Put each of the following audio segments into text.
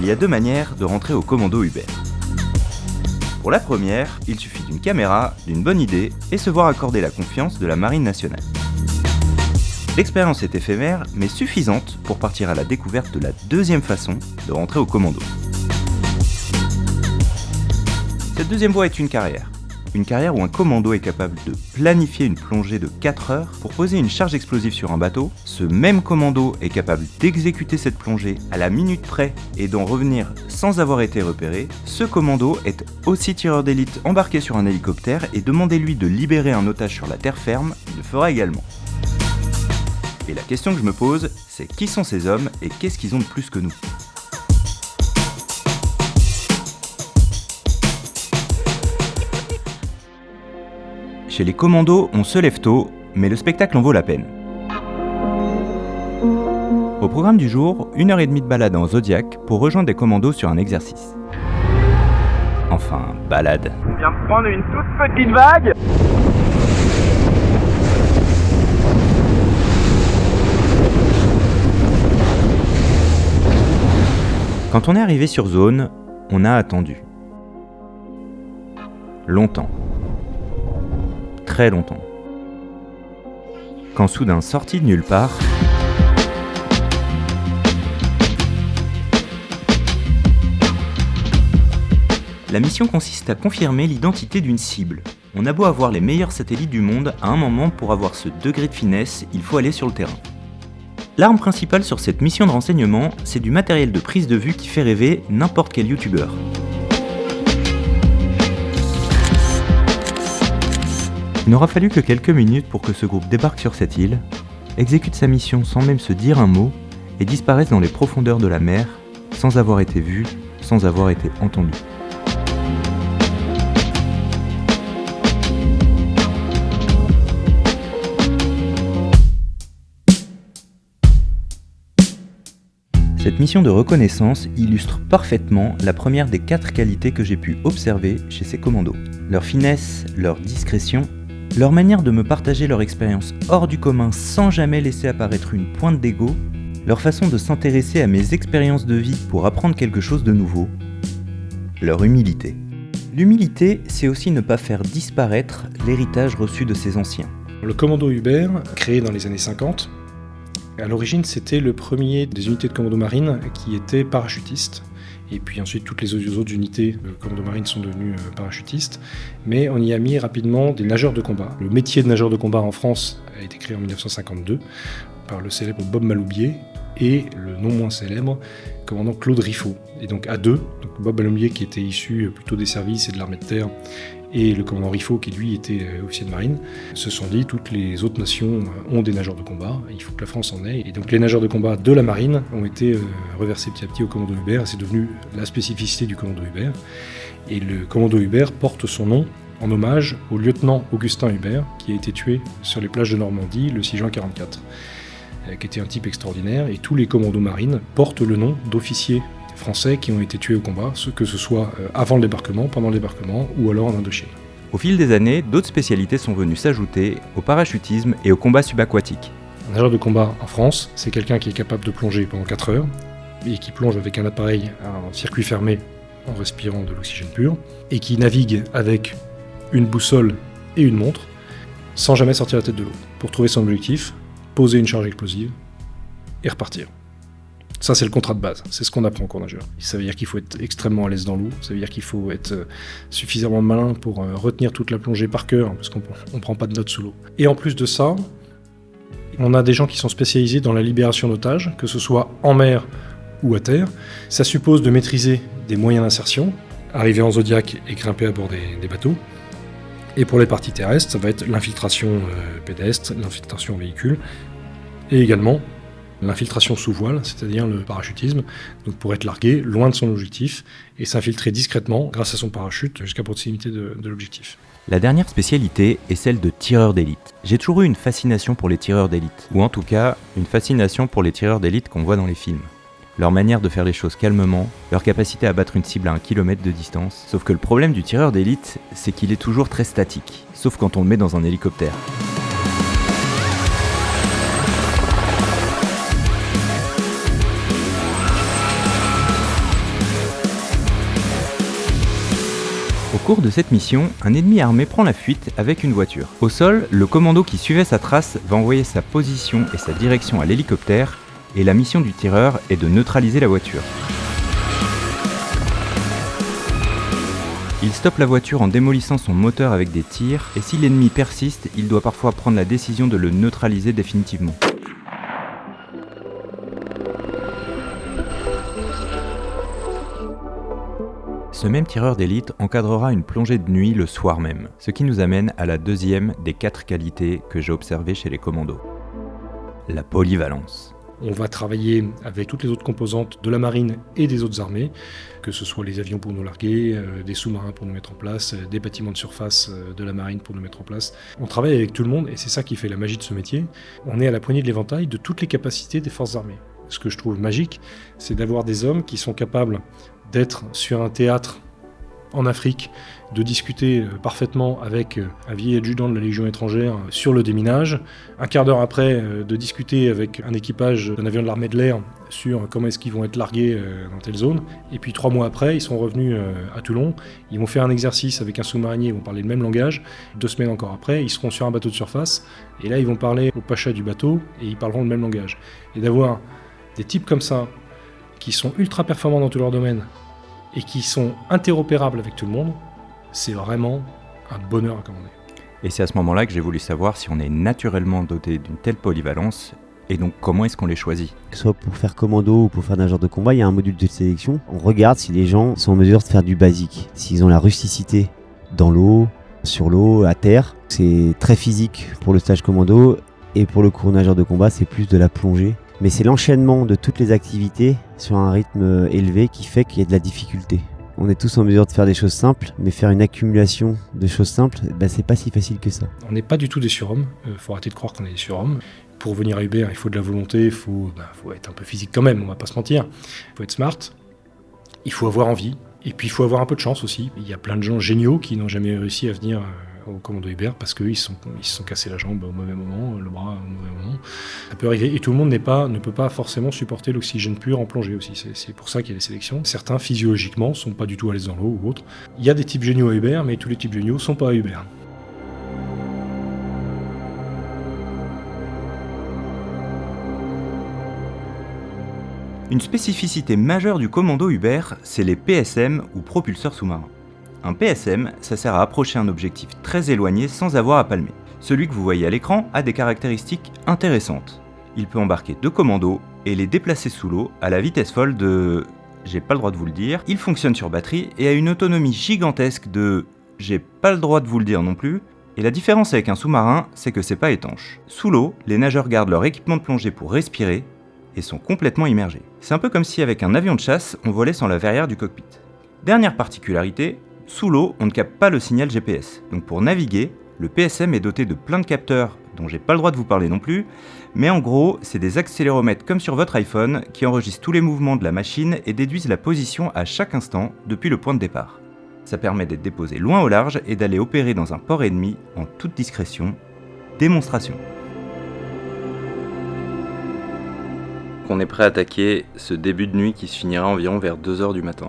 Il y a deux manières de rentrer au commando Hubert. Pour la première, il suffit d'une caméra, d'une bonne idée et se voir accorder la confiance de la Marine nationale. L'expérience est éphémère, mais suffisante pour partir à la découverte de la deuxième façon de rentrer au commando. Cette deuxième voie est une carrière. Une carrière où un commando est capable de planifier une plongée de 4 heures pour poser une charge explosive sur un bateau. Ce même commando est capable d'exécuter cette plongée à la minute près et d'en revenir sans avoir été repéré. Ce commando est aussi tireur d'élite embarqué sur un hélicoptère et demandez-lui de libérer un otage sur la terre ferme, il le fera également. Et la question que je me pose, c'est qui sont ces hommes et qu'est-ce qu'ils ont de plus que nous ? Chez les commandos, on se lève tôt, mais le spectacle en vaut la peine. Au programme du jour, 1h30 de balade en Zodiac pour rejoindre des commandos sur un exercice. Enfin, balade. On vient de prendre une toute petite vague. Quand on est arrivé sur zone, on a attendu. Longtemps. Très longtemps. Quand soudain, sorti de nulle part, la mission consiste à confirmer l'identité d'une cible. On a beau avoir les meilleurs satellites du monde, à un moment, pour avoir ce degré de finesse, il faut aller sur le terrain. L'arme principale sur cette mission de renseignement, c'est du matériel de prise de vue qui fait rêver n'importe quel youtubeur. Il n'aura fallu que quelques minutes pour que ce groupe débarque sur cette île, exécute sa mission sans même se dire un mot et disparaisse dans les profondeurs de la mer, sans avoir été vu, sans avoir été entendu. Cette mission de reconnaissance illustre parfaitement la première des 4 qualités que j'ai pu observer chez ces commandos. Leur finesse, leur discrétion, leur manière de me partager leur expérience hors du commun sans jamais laisser apparaître une pointe d'ego, leur façon de s'intéresser à mes expériences de vie pour apprendre quelque chose de nouveau, leur humilité. L'humilité, c'est aussi ne pas faire disparaître l'héritage reçu de ses anciens. Le commando Hubert, créé dans les années 50, à l'origine c'était le premier des unités de commando marine qui était parachutiste. Et puis ensuite, toutes les autres unités de commando marine sont devenues parachutistes. Mais on y a mis rapidement des nageurs de combat. Le métier de nageur de combat en France a été créé en 1952 par le célèbre Bob Maloubier et le non moins célèbre commandant Claude Riffaut. Et donc à deux, donc Bob Maloubier qui était issu plutôt des services et de l'armée de terre, et le commandant Riffaut qui lui était officier de marine, se sont dit toutes les autres nations ont des nageurs de combat, il faut que la France en ait. Et donc les nageurs de combat de la marine ont été reversés petit à petit au commando Hubert, et c'est devenu la spécificité du commando Hubert. Et le commando Hubert porte son nom en hommage au lieutenant Augustin Hubert, qui a été tué sur les plages de Normandie le 6 juin 1944, qui était un type extraordinaire, et tous les commandos marines portent le nom d'officiers français qui ont été tués au combat, que ce soit avant le débarquement, pendant le débarquement ou alors en Indochine. Au fil des années, d'autres spécialités sont venues s'ajouter au parachutisme et au combat subaquatique. Un nageur de combat en France, c'est quelqu'un qui est capable de plonger pendant 4 heures et qui plonge avec un appareil en circuit fermé en respirant de l'oxygène pur et qui navigue avec une boussole et une montre sans jamais sortir la tête de l'eau pour trouver son objectif, poser une charge explosive et repartir. Ça, c'est le contrat de base, c'est ce qu'on apprend en nageur. Ça veut dire qu'il faut être extrêmement à l'aise dans l'eau, ça veut dire qu'il faut être suffisamment malin pour retenir toute la plongée par cœur, parce qu'on ne prend pas de notes sous l'eau. Et en plus de ça, on a des gens qui sont spécialisés dans la libération d'otages, que ce soit en mer ou à terre. Ça suppose de maîtriser des moyens d'insertion, arriver en Zodiac et grimper à bord des bateaux. Et pour les parties terrestres, ça va être l'infiltration pédestre, l'infiltration véhicule, et également l'infiltration sous voile, c'est-à-dire le parachutisme, donc pour être largué loin de son objectif et s'infiltrer discrètement grâce à son parachute jusqu'à proximité de l'objectif. La dernière spécialité est celle de tireur d'élite. J'ai toujours eu une fascination pour les tireurs d'élite, ou en tout cas une fascination pour les tireurs d'élite qu'on voit dans les films. Leur manière de faire les choses calmement, leur capacité à battre une cible à 1 kilomètre de distance. Sauf que le problème du tireur d'élite, c'est qu'il est toujours très statique, sauf quand on le met dans un hélicoptère. cours de cette mission, un ennemi armé prend la fuite avec une voiture. Au sol, le commando qui suivait sa trace va envoyer sa position et sa direction à l'hélicoptère, et la mission du tireur est de neutraliser la voiture. Il stoppe la voiture en démolissant son moteur avec des tirs, et si l'ennemi persiste, il doit parfois prendre la décision de le neutraliser définitivement. Ce même tireur d'élite encadrera une plongée de nuit le soir même, ce qui nous amène à la deuxième des 4 qualités que j'ai observées chez les commandos. La polyvalence. On va travailler avec toutes les autres composantes de la marine et des autres armées, que ce soit les avions pour nous larguer, des sous-marins pour nous mettre en place, des bâtiments de surface de la marine pour nous mettre en place. On travaille avec tout le monde et c'est ça qui fait la magie de ce métier. On est à la poignée de l'éventail de toutes les capacités des forces armées. Ce que je trouve magique, c'est d'avoir des hommes qui sont capables d'être sur un théâtre en Afrique, de discuter parfaitement avec un vieil adjudant de la Légion étrangère sur le déminage, un quart d'heure après de discuter avec un équipage d'un avion de l'armée de l'air sur comment est-ce qu'ils vont être largués dans telle zone, et puis 3 mois après, ils sont revenus à Toulon, ils vont faire un exercice avec un sous-marinier, ils vont parler le même langage, 2 semaines encore après, ils seront sur un bateau de surface, et là ils vont parler au pacha du bateau, et ils parleront le même langage. Et d'avoir des types comme ça, qui sont ultra performants dans tout leur domaine, et qui sont interopérables avec tout le monde, c'est vraiment un bonheur à commander. Et c'est à ce moment-là que j'ai voulu savoir si on est naturellement doté d'une telle polyvalence, et donc comment est-ce qu'on les choisit. Que ce soit pour faire commando ou pour faire nageur de combat, il y a un module de sélection. On regarde si les gens sont en mesure de faire du basique, s'ils ont la rusticité dans l'eau, sur l'eau, à terre. C'est très physique pour le stage commando, et pour le cours nageur de combat, c'est plus de la plongée. Mais c'est l'enchaînement de toutes les activités sur un rythme élevé qui fait qu'il y a de la difficulté. On est tous en mesure de faire des choses simples, mais faire une accumulation de choses simples, c'est pas si facile que ça. On n'est pas du tout des surhommes, faut arrêter de croire qu'on est des surhommes. Pour venir à Hubert, il faut de la volonté, il faut être un peu physique quand même, on va pas se mentir. Il faut être smart, il faut avoir envie, et puis il faut avoir un peu de chance aussi. Il y a plein de gens géniaux qui n'ont jamais réussi à venir au commando Hubert parce qu'ils se sont cassés la jambe au mauvais moment, le bras au mauvais moment. Ça peut arriver, et tout le monde ne peut pas forcément supporter l'oxygène pur en plongée aussi. C'est pour ça qu'il y a des sélections. Certains, physiologiquement, sont pas du tout à l'aise dans l'eau ou autre. Il y a des types géniaux à Hubert, mais tous les types géniaux sont pas à Hubert. Une spécificité majeure du commando Hubert, c'est les PSM ou propulseurs sous-marins. Un PSM, ça sert à approcher un objectif très éloigné sans avoir à palmer. Celui que vous voyez à l'écran a des caractéristiques intéressantes. Il peut embarquer 2 commandos et les déplacer sous l'eau à la vitesse folle de... j'ai pas le droit de vous le dire. Il fonctionne sur batterie et a une autonomie gigantesque de... j'ai pas le droit de vous le dire non plus. Et la différence avec un sous-marin, c'est que c'est pas étanche. Sous l'eau, les nageurs gardent leur équipement de plongée pour respirer et sont complètement immergés. C'est un peu comme si avec un avion de chasse, on volait sans la verrière du cockpit. Dernière particularité, sous l'eau, on ne capte pas le signal GPS. Donc pour naviguer, le PSM est doté de plein de capteurs dont j'ai pas le droit de vous parler non plus, mais en gros, c'est des accéléromètres comme sur votre iPhone qui enregistrent tous les mouvements de la machine et déduisent la position à chaque instant depuis le point de départ. Ça permet d'être déposé loin au large et d'aller opérer dans un port ennemi en toute discrétion. Démonstration. On est prêt à attaquer ce début de nuit qui se finira environ vers 2h du matin.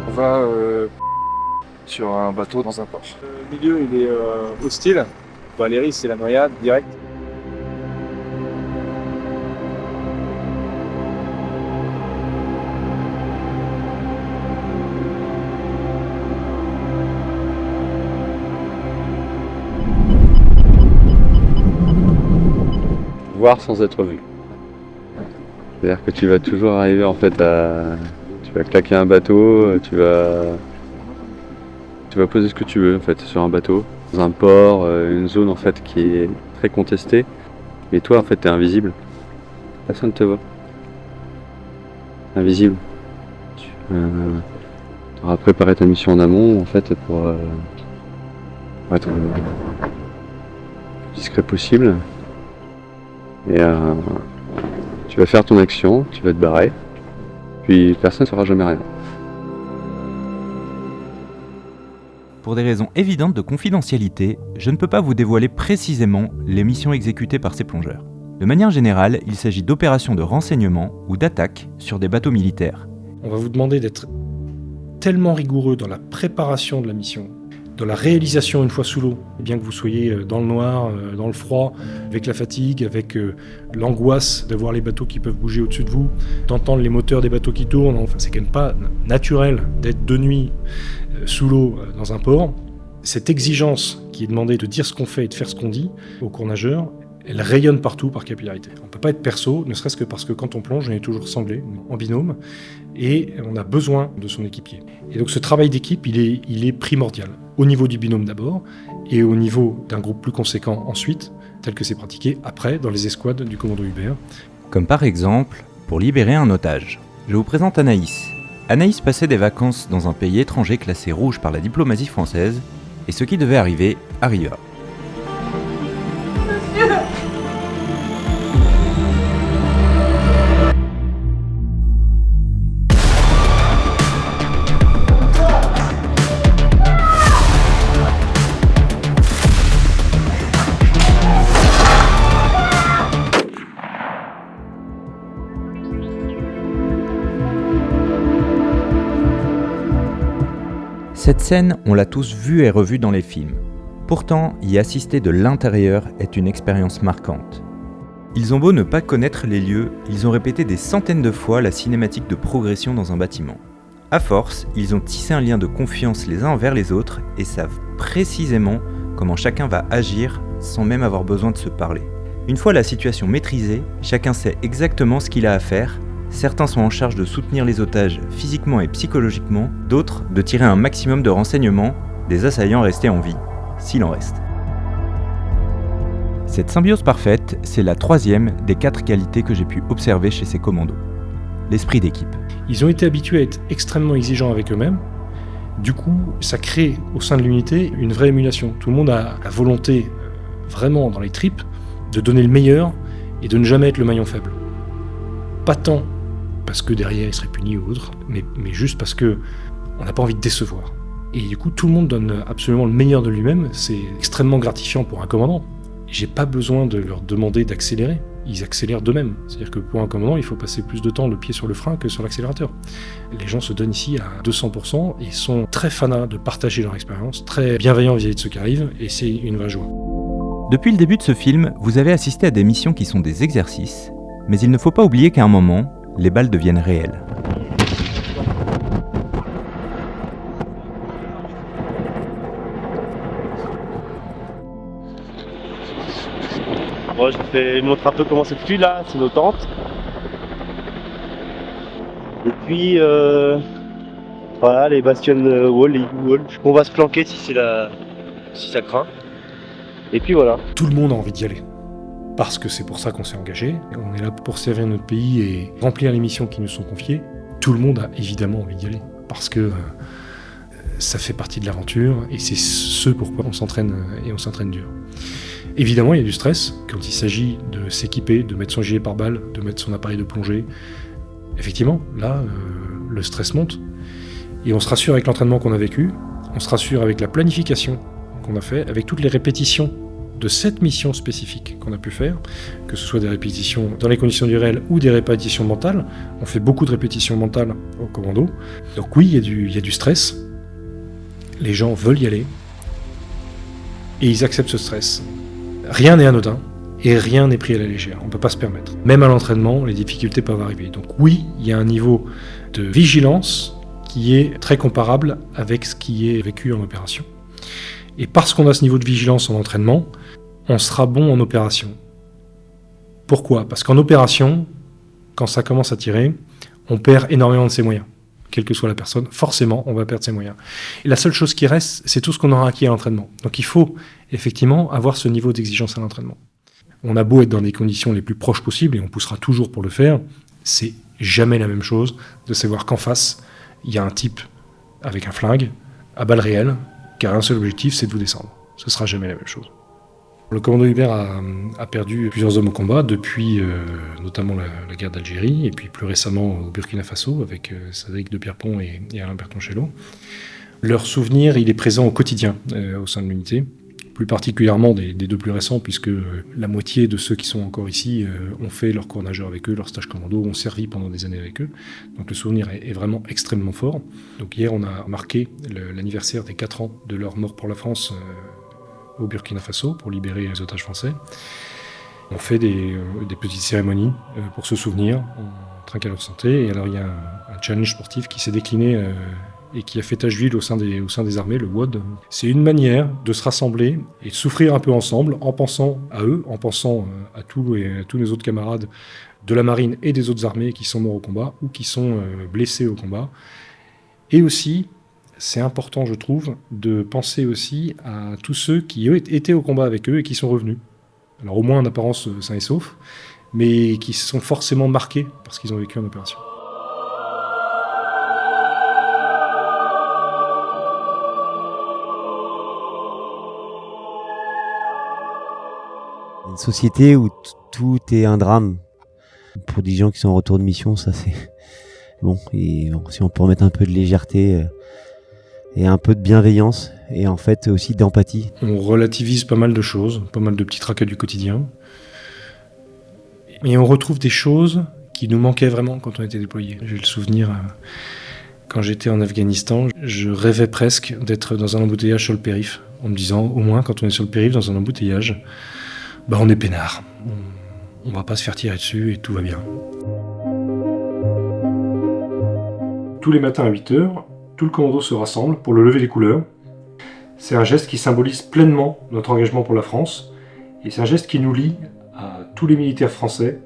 On va sur un bateau dans un port. Le milieu il est hostile. Valérie c'est la noyade direct. Voir sans être vu. C'est-à-dire que tu vas toujours arriver en fait à... Tu vas claquer un bateau, tu vas poser ce que tu veux en fait sur un bateau, dans un port, une zone en fait qui est très contestée. Mais toi en fait t'es invisible. Personne ne te voit. Invisible. Tu auras préparé ta mission en amont en fait pour être le plus discret possible. Et tu vas faire ton action, tu vas te barrer, puis personne ne saura jamais rien. pour des raisons évidentes de confidentialité, je ne peux pas vous dévoiler précisément les missions exécutées par ces plongeurs. De manière générale, il s'agit d'opérations de renseignement ou d'attaques sur des bateaux militaires. On va vous demander d'être tellement rigoureux dans la préparation de la mission, dans la réalisation une fois sous l'eau, bien que vous soyez dans le noir, dans le froid, avec la fatigue, avec l'angoisse de voir les bateaux qui peuvent bouger au-dessus de vous, d'entendre les moteurs des bateaux qui tournent. Enfin, c'est quand même pas naturel d'être de nuit sous l'eau dans un port. Cette exigence qui est demandée de dire ce qu'on fait et de faire ce qu'on dit aux cours nageurs, elle rayonne partout par capillarité. On ne peut pas être perso, ne serait-ce que parce que quand on plonge, on est toujours sanglé, en binôme, et on a besoin de son équipier. Et donc ce travail d'équipe, il est primordial, au niveau du binôme d'abord, et au niveau d'un groupe plus conséquent ensuite, tel que c'est pratiqué après dans les escouades du commando Hubert. Comme par exemple, pour libérer un otage. Je vous présente Anaïs. Anaïs passait des vacances dans un pays étranger classé rouge par la diplomatie française, et ce qui devait arriver arriva. Cette scène, on l'a tous vue et revue dans les films. Pourtant, y assister de l'intérieur est une expérience marquante. Ils ont beau ne pas connaître les lieux, ils ont répété des centaines de fois la cinématique de progression dans un bâtiment. À force, ils ont tissé un lien de confiance les uns envers les autres et savent précisément comment chacun va agir sans même avoir besoin de se parler. Une fois la situation maîtrisée, chacun sait exactement ce qu'il a à faire. Certains sont en charge de soutenir les otages physiquement et psychologiquement, d'autres de tirer un maximum de renseignements des assaillants restés en vie, s'il en reste. Cette symbiose parfaite, c'est la troisième des 4 qualités que j'ai pu observer chez ces commandos. L'esprit d'équipe. Ils ont été habitués à être extrêmement exigeants avec eux-mêmes. Du coup, ça crée au sein de l'unité une vraie émulation. Tout le monde a la volonté, vraiment dans les tripes, de donner le meilleur et de ne jamais être le maillon faible. Pas tant parce que derrière il serait puni ou autre, mais juste parce que on n'a pas envie de décevoir. Et du coup, tout le monde donne absolument le meilleur de lui-même. C'est extrêmement gratifiant pour un commandant. J'ai pas besoin de leur demander d'accélérer. Ils accélèrent d'eux-mêmes. C'est-à-dire que pour un commandant, il faut passer plus de temps le pied sur le frein que sur l'accélérateur. Les gens se donnent ici à 200% et sont très fanas de partager leur expérience, très bienveillants vis-à-vis de ceux qui arrivent, et c'est une vraie joie. Depuis le début de ce film, vous avez assisté à des missions qui sont des exercices, mais il ne faut pas oublier qu'à un moment, les balles deviennent réelles. Bon, je vais montrer un peu comment c'est foutu là, c'est nos tentes. Et puis voilà les bastion wall, les U-wall. On va se planquer si ça craint. Et puis voilà. Tout le monde a envie d'y aller. Parce que c'est pour ça qu'on s'est engagé. On est là pour servir notre pays et remplir les missions qui nous sont confiées. Tout le monde a évidemment envie d'y aller. Parce que ça fait partie de l'aventure et c'est ce pourquoi on s'entraîne et on s'entraîne dur. Évidemment, il y a du stress quand il s'agit de s'équiper, de mettre son gilet pare-balles, de mettre son appareil de plongée. Effectivement, là, le stress monte. Et on se rassure avec l'entraînement qu'on a vécu, on se rassure avec la planification qu'on a fait, avec toutes les répétitions de cette mission spécifique qu'on a pu faire, que ce soit des répétitions dans les conditions du réel ou des répétitions mentales. On fait beaucoup de répétitions mentales au commando. Donc oui, il y a du stress. Les gens veulent y aller. Et ils acceptent ce stress. Rien n'est anodin et rien n'est pris à la légère. On ne peut pas se permettre. Même à l'entraînement, les difficultés peuvent arriver. Donc oui, il y a un niveau de vigilance qui est très comparable avec ce qui est vécu en opération. Et parce qu'on a ce niveau de vigilance en entraînement, on sera bon en opération. Pourquoi ? Parce qu'en opération, quand ça commence à tirer, on perd énormément de ses moyens. Quelle que soit la personne, forcément, on va perdre ses moyens. Et la seule chose qui reste, c'est tout ce qu'on aura acquis à l'entraînement. Donc il faut effectivement avoir ce niveau d'exigence à l'entraînement. On a beau être dans des conditions les plus proches possibles, et on poussera toujours pour le faire, c'est jamais la même chose de savoir qu'en face, il y a un type avec un flingue, à balles réelles, qui a un seul objectif, c'est de vous descendre. Ce sera jamais la même chose. Le commando Hubert a perdu plusieurs hommes au combat depuis notamment la guerre d'Algérie et puis plus récemment au Burkina Faso avec Cédric de Pierrepont et Alain Bertonchello. Leur souvenir, il est présent au quotidien au sein de l'unité, plus particulièrement des 2 plus récents, puisque la moitié de ceux qui sont encore ici ont fait leur cours nageur avec eux, leur stage commando, ont servi pendant des années avec eux. Donc le souvenir est vraiment extrêmement fort. Donc hier, on a marqué l'anniversaire des 4 ans de leur mort pour la France au Burkina Faso, pour libérer les otages français. On fait des petites cérémonies pour se souvenir, on trinque à leur santé. Et alors il y a un challenge sportif qui s'est décliné et qui a fait tache d'huile au sein des armées, le WOD. C'est une manière de se rassembler et de souffrir un peu ensemble en pensant à eux, en pensant à tous les autres camarades de la marine et des autres armées qui sont morts au combat ou qui sont blessés au combat. Et aussi, c'est important, je trouve, de penser aussi à tous ceux qui étaient au combat avec eux et qui sont revenus. Alors au moins en apparence sains et saufs, mais qui sont forcément marqués parce qu'ils ont vécu en opération. Une société où tout est un drame. Pour des gens qui sont en retour de mission, ça c'est... Bon, et si on peut remettre un peu de légèreté et un peu de bienveillance, et en fait aussi d'empathie. On relativise pas mal de choses, pas mal de petits tracas du quotidien. Et on retrouve des choses qui nous manquaient vraiment quand on était déployés. J'ai le souvenir, quand j'étais en Afghanistan, je rêvais presque d'être dans un embouteillage sur le périph', en me disant, au moins quand on est sur le périph' dans un embouteillage, on est peinard. On va pas se faire tirer dessus et tout va bien. Tous les matins à 8h, tout le commando se rassemble pour le lever des couleurs. C'est un geste qui symbolise pleinement notre engagement pour la France, et c'est un geste qui nous lie à tous les militaires français,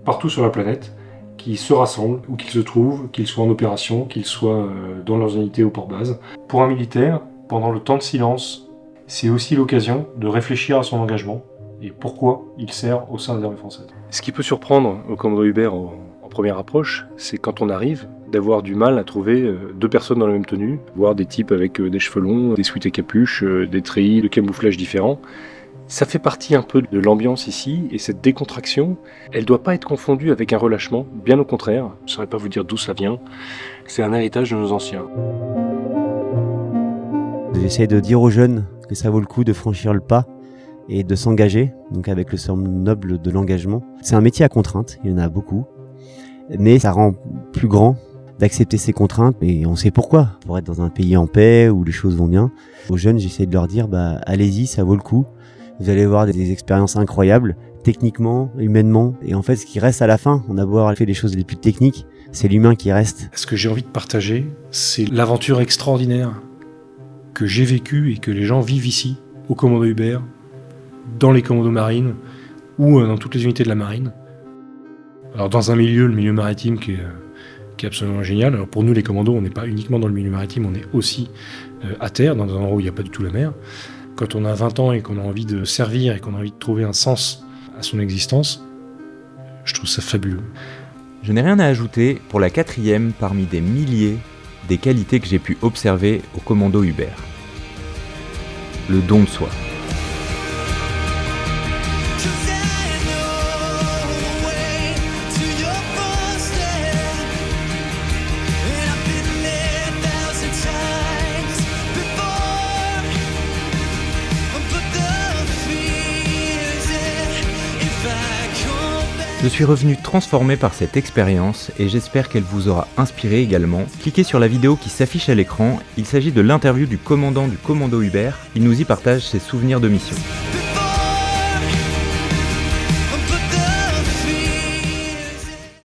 partout sur la planète, qui se rassemblent, où qu'ils se trouvent, qu'ils soient en opération, qu'ils soient dans leurs unités ou port-base. Pour un militaire, pendant le temps de silence, c'est aussi l'occasion de réfléchir à son engagement et pourquoi il sert au sein des armées françaises. Ce qui peut surprendre au commando Hubert en première approche, c'est quand on arrive d'avoir du mal à trouver 2 personnes dans la même tenue, voire des types avec des cheveux longs, des sweats et capuches, des treillis de camouflage différents. Ça fait partie un peu de l'ambiance ici, et cette décontraction, elle ne doit pas être confondue avec un relâchement, bien au contraire. Je ne saurais pas vous dire d'où ça vient, c'est un héritage de nos anciens. J'essaie de dire aux jeunes que ça vaut le coup de franchir le pas et de s'engager, donc avec le sens noble de l'engagement. C'est un métier à contraintes, il y en a beaucoup, mais ça rend plus grand d'accepter ces contraintes, et on sait pourquoi. Pour être dans un pays en paix, où les choses vont bien, aux jeunes, j'essaie de leur dire, allez-y, ça vaut le coup. Vous allez voir des expériences incroyables, techniquement, humainement, et en fait, ce qui reste à la fin, on a beau avoir fait les choses les plus techniques, c'est l'humain qui reste. Ce que j'ai envie de partager, c'est l'aventure extraordinaire que j'ai vécue et que les gens vivent ici, au commando Hubert, dans les commandos marines, ou dans toutes les unités de la marine. Alors dans un milieu, le milieu maritime qui est absolument génial. Alors pour nous les commandos, on n'est pas uniquement dans le milieu maritime, on est aussi à terre, dans un endroit où il n'y a pas du tout la mer. Quand on a 20 ans et qu'on a envie de servir et qu'on a envie de trouver un sens à son existence, je trouve ça fabuleux. Je n'ai rien à ajouter pour la 4e parmi des milliers des qualités que j'ai pu observer au commando Hubert. Le don de soi. Je suis revenu transformé par cette expérience et j'espère qu'elle vous aura inspiré également. Cliquez sur la vidéo qui s'affiche à l'écran, il s'agit de l'interview du commandant du commando Hubert, il nous y partage ses souvenirs de mission.